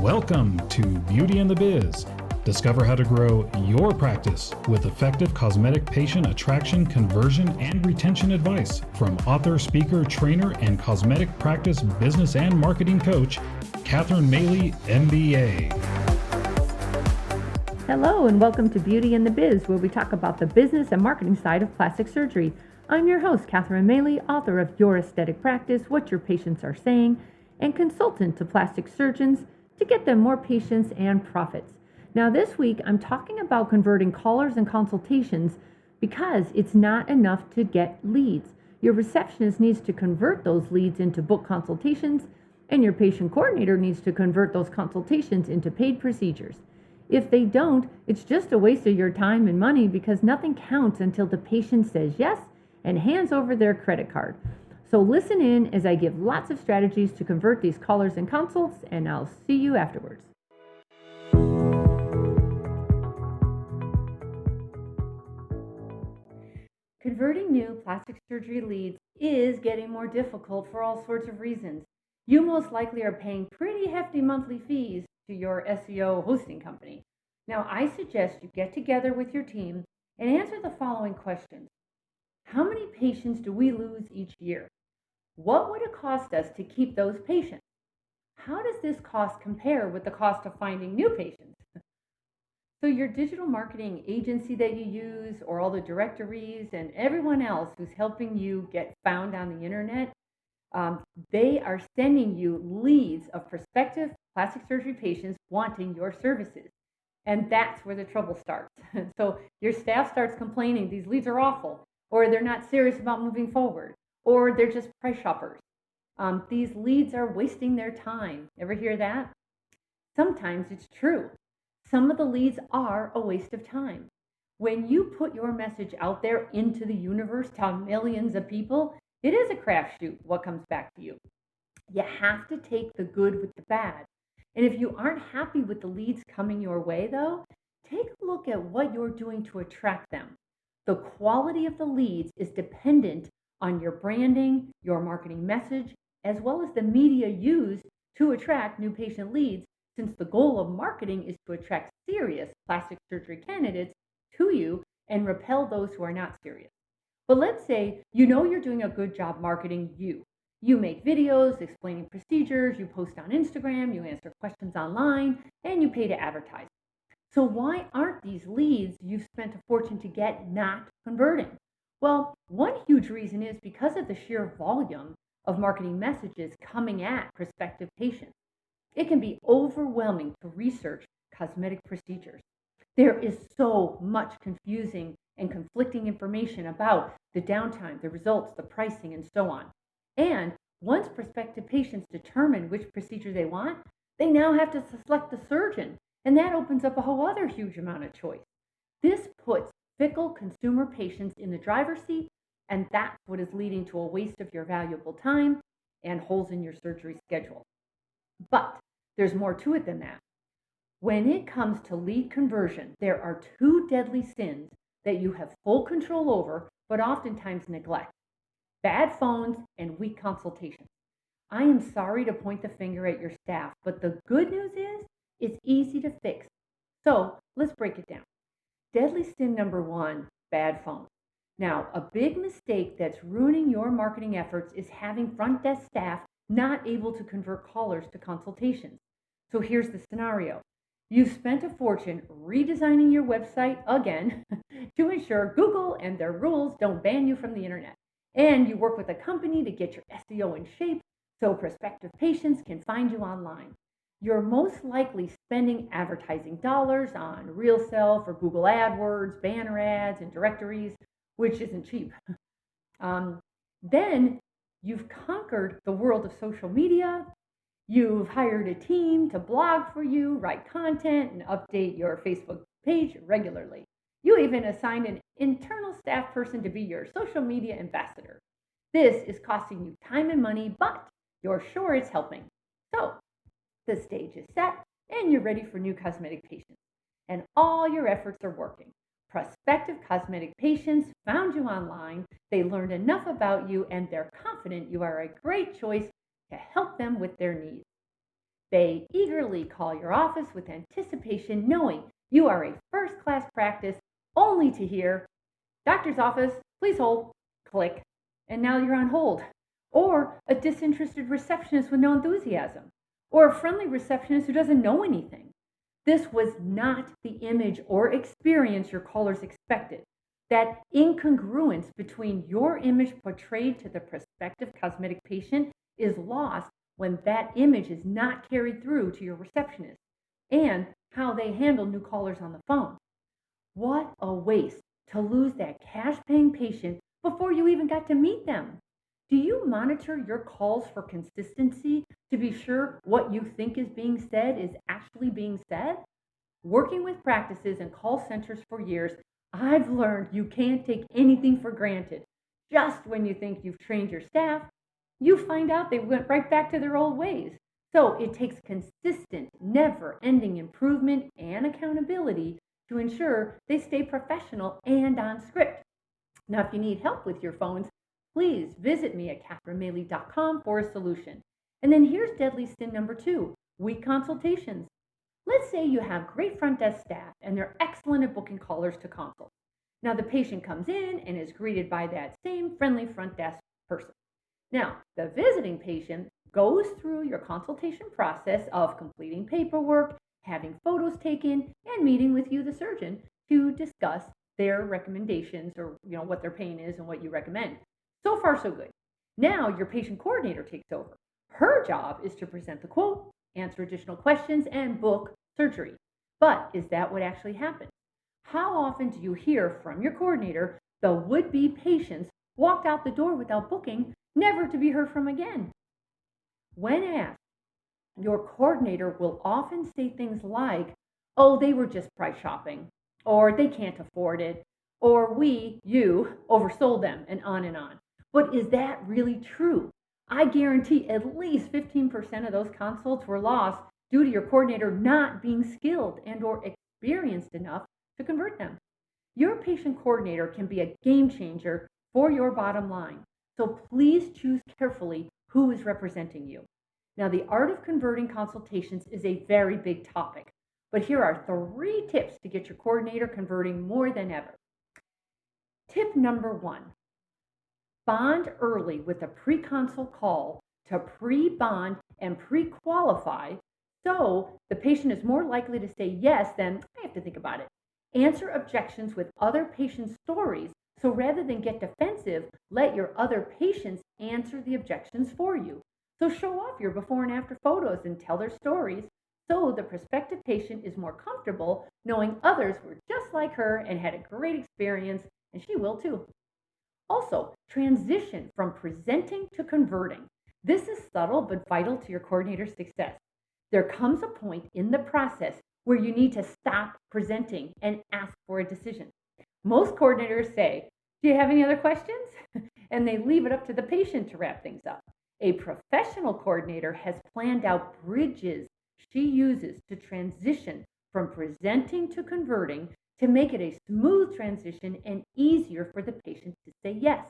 Welcome to Beauty and the Biz. Discover how to grow your practice with effective cosmetic patient attraction, conversion, and retention advice from author, speaker, trainer, and cosmetic practice business and marketing coach, Catherine Maley, MBA. Hello and welcome to Beauty and the Biz, where we talk about the business and marketing side of plastic surgery. I'm your host, Catherine Maley, author of Your Aesthetic Practice, What Your Patients Are Saying, and consultant to plastic surgeons to get them more patients and profits. Now this week, I'm talking about converting callers and consultations because it's not enough to get leads. Your receptionist needs to convert those leads into book consultations, and your patient coordinator needs to convert those consultations into paid procedures. If they don't, it's just a waste of your time and money because nothing counts until the patient says yes and hands over their credit card. So listen in as I give lots of strategies to convert these callers and consults, and I'll see you afterwards. Converting new plastic surgery leads is getting more difficult for all sorts of reasons. You most likely are paying pretty hefty monthly fees to your SEO hosting company. Now, I suggest you get together with your team and answer the following questions. How many patients do we lose each year? What would it cost us to keep those patients? How does this cost compare with the cost of finding new patients? So your digital marketing agency that you use, or all the directories and everyone else who's helping you get found on the internet, they are sending you leads of prospective plastic surgery patients wanting your services. And that's where the trouble starts. So your staff starts complaining, these leads are awful, or they're not serious about moving forward, or they're just price shoppers. These leads are wasting their time. Ever hear that? Sometimes it's true. Some of the leads are a waste of time. When you put your message out there into the universe to millions of people, it is a crapshoot what comes back to you. You have to take the good with the bad. And if you aren't happy with the leads coming your way, though, take a look at what you're doing to attract them. The quality of the leads is dependent on your branding, your marketing message, as well as the media used to attract new patient leads, since the goal of marketing is to attract serious plastic surgery candidates to you and repel those who are not serious. But let's say you know you're doing a good job marketing you. You make videos explaining procedures, you post on Instagram, you answer questions online, and you pay to advertise. So why aren't these leads you've spent a fortune to get not converting? Well, one huge reason is because of the sheer volume of marketing messages coming at prospective patients. It can be overwhelming to research cosmetic procedures. There is so much confusing and conflicting information about the downtime, the results, the pricing, and so on. And once prospective patients determine which procedure they want, they now have to select the surgeon, and that opens up a whole other huge amount of choice. This puts fickle consumer patients in the driver's seat, and that's what is leading to a waste of your valuable time and holes in your surgery schedule. But there's more to it than that. When it comes to lead conversion, there are two deadly sins that you have full control over, but oftentimes neglect: bad phones and weak consultations. I am sorry to point the finger at your staff, but the good news is it's easy to fix. So let's break it down. Deadly sin number one, bad phones. Now, a big mistake that's ruining your marketing efforts is having front desk staff not able to convert callers to consultations. So here's the scenario. You've spent a fortune redesigning your website again to ensure Google and their rules don't ban you from the internet. And you work with a company to get your SEO in shape so prospective patients can find you online. You're most likely spending advertising dollars on RealSelf or Google AdWords, banner ads, and directories, which isn't cheap. Then you've conquered the world of social media. You've hired a team to blog for you, write content, and update your Facebook page regularly. You even assigned an internal staff person to be your social media ambassador. This is costing you time and money, but you're sure it's helping. So the stage is set and you're ready for new cosmetic patients. And all your efforts are working. Prospective cosmetic patients found you online, they learned enough about you, and they're confident you are a great choice to help them with their needs. They eagerly call your office with anticipation, knowing you are a first-class practice, only to hear, "Doctor's office, please hold," click, and now you're on hold. Or a disinterested receptionist with no enthusiasm, or a friendly receptionist who doesn't know anything. This was not the image or experience your callers expected. That incongruence between your image portrayed to the prospective cosmetic patient is lost when that image is not carried through to your receptionist and how they handle new callers on the phone. What a waste to lose that cash-paying patient before you even got to meet them. Do you monitor your calls for consistency to be sure what you think is being said is actually being said? Working with practices and call centers for years, I've learned you can't take anything for granted. Just when you think you've trained your staff, you find out they went right back to their old ways. So it takes consistent, never-ending improvement and accountability to ensure they stay professional and on script. Now, if you need help with your phones, please visit me at catherinemaley.com for a solution. And then here's deadly sin number 2, weak consultations. Let's say you have great front desk staff and they're excellent at booking callers to consult. Now the patient comes in and is greeted by that same friendly front desk person. Now, the visiting patient goes through your consultation process of completing paperwork, having photos taken, and meeting with you, the surgeon, to discuss their recommendations or what their pain is and what you recommend. So far, so good. Now your patient coordinator takes over. Her job is to present the quote, answer additional questions, and book surgery. But is that what actually happened? How often do you hear from your coordinator the would-be patients walked out the door without booking, never to be heard from again? When asked, your coordinator will often say things like, "Oh, they were just price shopping," or "they can't afford it," or you, oversold them," and on and on. But is that really true? I guarantee at least 15% of those consults were lost due to your coordinator not being skilled and or experienced enough to convert them. Your patient coordinator can be a game changer for your bottom line, so please choose carefully who is representing you. Now, the art of converting consultations is a very big topic, but here are 3 tips to get your coordinator converting more than ever. Tip number 1. Bond early with a pre-consult call to pre-bond and pre-qualify so the patient is more likely to say yes than, "I have to think about it." Answer objections with other patient stories, so rather than get defensive, let your other patients answer the objections for you. So show off your before and after photos and tell their stories so the prospective patient is more comfortable knowing others were just like her and had a great experience, and she will too. Also, transition from presenting to converting. This is subtle but vital to your coordinator's success. There comes a point in the process where you need to stop presenting and ask for a decision. Most coordinators say, "Do you have any other questions?" and they leave it up to the patient to wrap things up. A professional coordinator has planned out bridges she uses to transition from presenting to converting to make it a smooth transition and easier for the patient to say yes.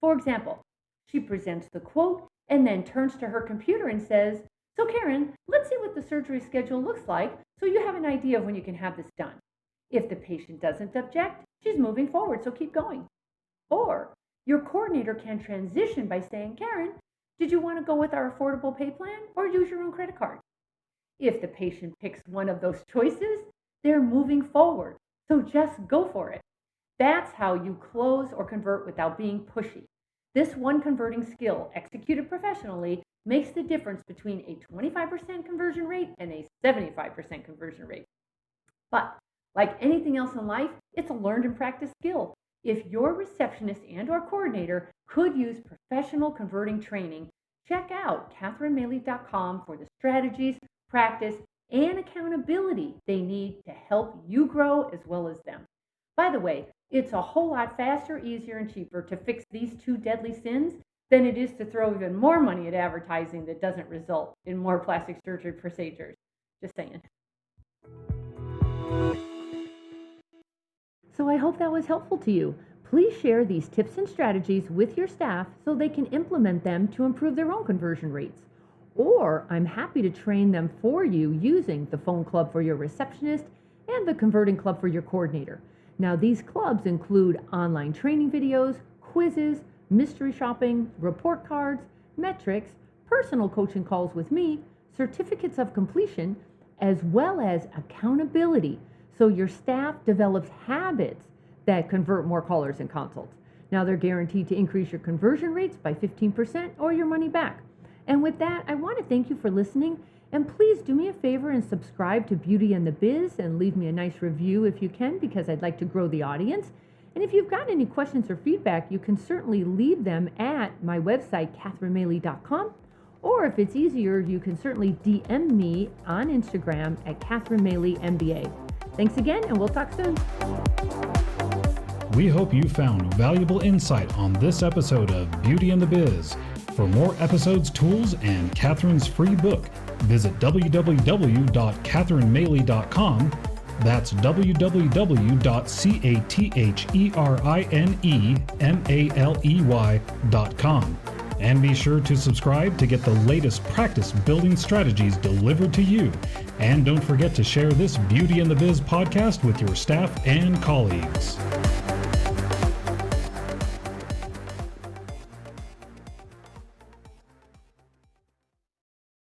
For example, she presents the quote and then turns to her computer and says, "So Karen, let's see what the surgery schedule looks like so you have an idea of when you can have this done." If the patient doesn't object, she's moving forward, so keep going. Or your coordinator can transition by saying, "Karen, did you want to go with our affordable pay plan or use your own credit card?" If the patient picks one of those choices, they're moving forward. So just go for it. That's how you close or convert without being pushy. This one converting skill, executed professionally, makes the difference between a 25% conversion rate and a 75% conversion rate. But like anything else in life, it's a learned and practiced skill. If your receptionist and or coordinator could use professional converting training, check out catherinemaley.com for the strategies, practice, and accountability they need to help you grow as well as them. By the way, it's a whole lot faster, easier, and cheaper to fix these 2 deadly sins than it is to throw even more money at advertising that doesn't result in more plastic surgery procedures. Just saying. So I hope that was helpful to you. Please share these tips and strategies with your staff so they can implement them to improve their own conversion rates. or I'm happy to train them for you using the phone club for your receptionist and the converting club for your coordinator. Now, these clubs include online training videos, quizzes, mystery shopping, report cards, metrics, personal coaching calls with me, certificates of completion, as well as accountability, so your staff develops habits that convert more callers and consults. Now, they're guaranteed to increase your conversion rates by 15% or your money back. And with that, I want to thank you for listening, and please do me a favor and subscribe to Beauty and the Biz and leave me a nice review if you can, because I'd like to grow the audience. And if you've got any questions or feedback, you can certainly leave them at my website, CatherineMaley.com. Or if it's easier, you can certainly DM me on Instagram at Catherine Maley MBA. Thanks again, and we'll talk soon. We hope you found valuable insight on this episode of Beauty and the Biz. For more episodes, tools, and Catherine's free book, visit www.catherinemaley.com. That's www.catherinemaley.com. And be sure to subscribe to get the latest practice building strategies delivered to you. And don't forget to share this Beauty and the Biz podcast with your staff and colleagues.